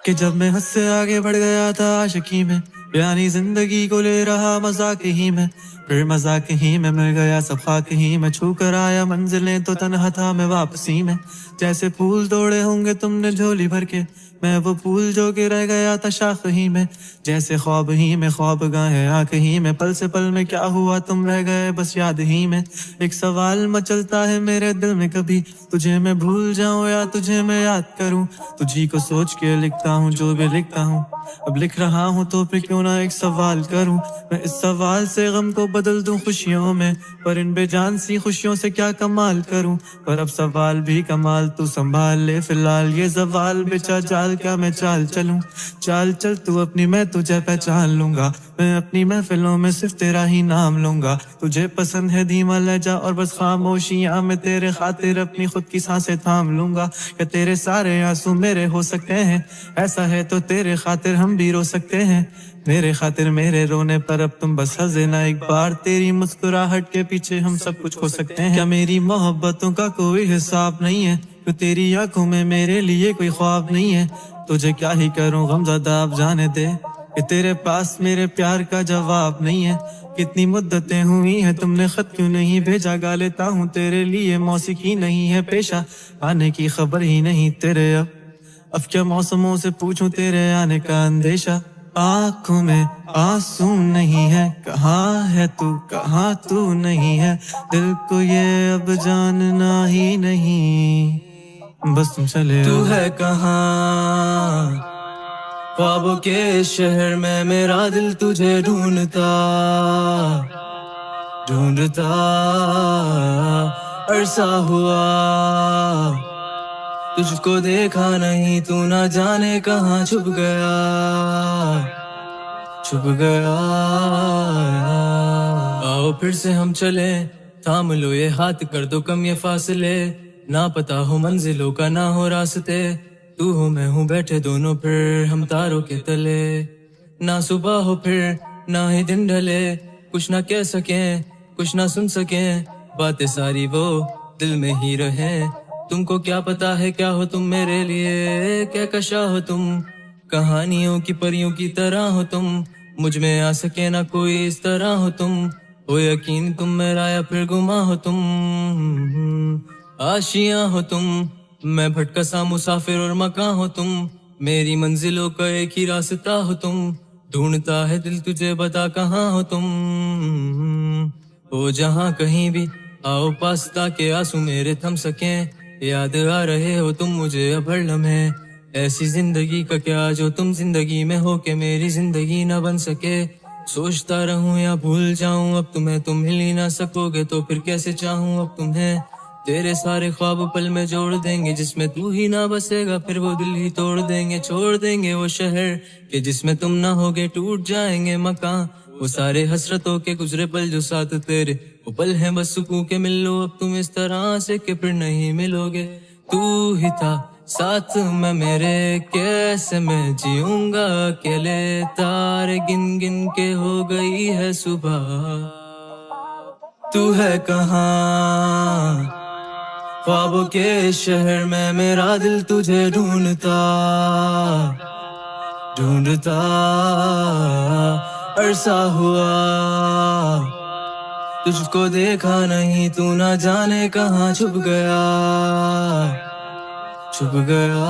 कि जब मैं हद से आगे बढ़ गया था आशिकी में, यानी जिंदगी को ले रहा मजाक ही में, फिर मजाक ही में मिल गया सब खाक ही में, छू कर आया मंजिलें तो तन्हा था मैं वापसी में। जैसे फूल तोड़े होंगे तुमने झोली भर के, मैं वो फूल जो कि रह गया था शाख ही में। जैसे ख्वाब ही में ख्वाब गाए आंख ही में, पल से पल में क्या हुआ तुम रह गए बस याद ही में। एक सवाल मचलता है मेरे दिल में, कभी तुझे मैं भूल जाऊं या तुझे मैं याद करूं। तुझी को सोच के लिखता हूँ जो भी लिखता हूँ, अब लिख रहा हूँ तो फिर क्यों ना एक सवाल करूं। मैं इस सवाल से गम को बदल दूं खुशियों में, पर इन बेजान सी खुशियों से क्या कमाल करूं। पर अब सवाल भी कमाल तू संभाल ले फिलहाल, ये सवाल बेचा जाल क्या मैं चाल चलूं। चाल चल तू अपनी, मैं तुझे पहचान लूंगा, मैं अपनी महफिलों में सिर्फ तेरा ही नाम लूंगा। तुझे पसंद है धीमा लहजा और बस खामोशियां, मैं तेरे खातिर अपनी खुद की सांसें थाम लूंगा। क्या तेरे सारे आंसू मेरे हो सकते हैं, ऐसा है तो तेरे खातिर हम भी रो सकते हैं। मेरे खातिर मेरे रोने पर अब तुम बस हंस देना एक बार, तेरी मुस्कुराहट के पीछे हम सब कुछ खो सकते हैं। क्या मेरी मोहब्बतों का कोई हिसाब नहीं है, तो तेरी आंखों में मेरे लिए कोई ख्वाब नहीं है। तुझे क्या ही करूं गमज़दा अब जाने दे, कि तेरे पास मेरे प्यार का जवाब नहीं है। कितनी मुद्दतें हुई हैं तुमने खत क्यों नहीं भेजा, गा लेता हूँ तेरे लिए मौसीकी नहीं है पेशा, आने की खबर ही नहीं तेरे। अब क्या मौसमों से पूछूं तेरे आने का अंदेशा। आँखों में आंसू नहीं है, कहाँ है तू कहाँ तू नहीं है, दिल को ये अब जानना ही नहीं, बस तुम चले तू है कहाँ ख्वाबों के शहर में, मेरा दिल तुझे ढूंढता ढूंढता अरसा हुआ। तुझको देखा नहीं तू ना जाने कहाँ छुप गया छुप गया। आओ फिर से हम चले, थाम लो ये हाथ कर दो कम ये फासले, ना पता हो मंजिलों का ना हो रास्ते, तू हो मैं हूँ बैठे दोनों फिर हम तारों के तले। ना सुबह हो फिर ना ही दिन ढले, कुछ ना कह सके कुछ ना सुन सके, बातें सारी वो दिल में ही रहे। तुमको क्या पता है क्या हो तुम मेरे लिए, क्या कशा हो तुम कहानियों की परियों की तरह हो तुम, मुझ में आ सके ना कोई इस तरह हो तुम, हो यकीन तुम मेरा या फिर गुमा हो तुम। आशियां हो तुम, मैं भटका सा मुसाफिर और मकान हो तुम, मेरी मंजिलों का एक ही रास्ता हो तुम, ढूंढता है दिल तुझे बता कहाँ हो तुम। हो जहाँ कहीं भी आओ पास ताके आंसू मेरे थम सके, याद आ रहे हो तुम मुझे अब हर लम्हे, ऐसी जिंदगी का क्या जो तुम जिंदगी में हो के मेरी जिंदगी ना बन सके। सोचता रहूं या भूल जाऊं अब तुम्हें, तुम मिल ही ना सकोगे तो फिर कैसे चाहूं अब तुम्हें। तेरे सारे ख्वाब पल में जोड़ देंगे, जिसमें तू ही ना बसेगा फिर वो दिल ही तोड़ देंगे, छोड़ देंगे वो शहर के जिसमें तुम ना होगे, टूट जाएंगे मकान वो सारे हसरतों के गुजरे पल जो साथ तेरे, वो पल हैं बस सुकून के मिल लो अब तुम इस तरह से कि फिर नहीं मिलोगे। तू ही था साथ में मेरे, कैसे मैं जीऊंगा अकेले, तारे गिन गिन के हो गई है सुबह। तू है कहाँ ख्वाबों के शहर में, मेरा दिल तुझे ढूंढता ढूंढता अरसा हुआ। तुझको देखा नहीं तू ना जाने कहाँ छुप गया छुप गया।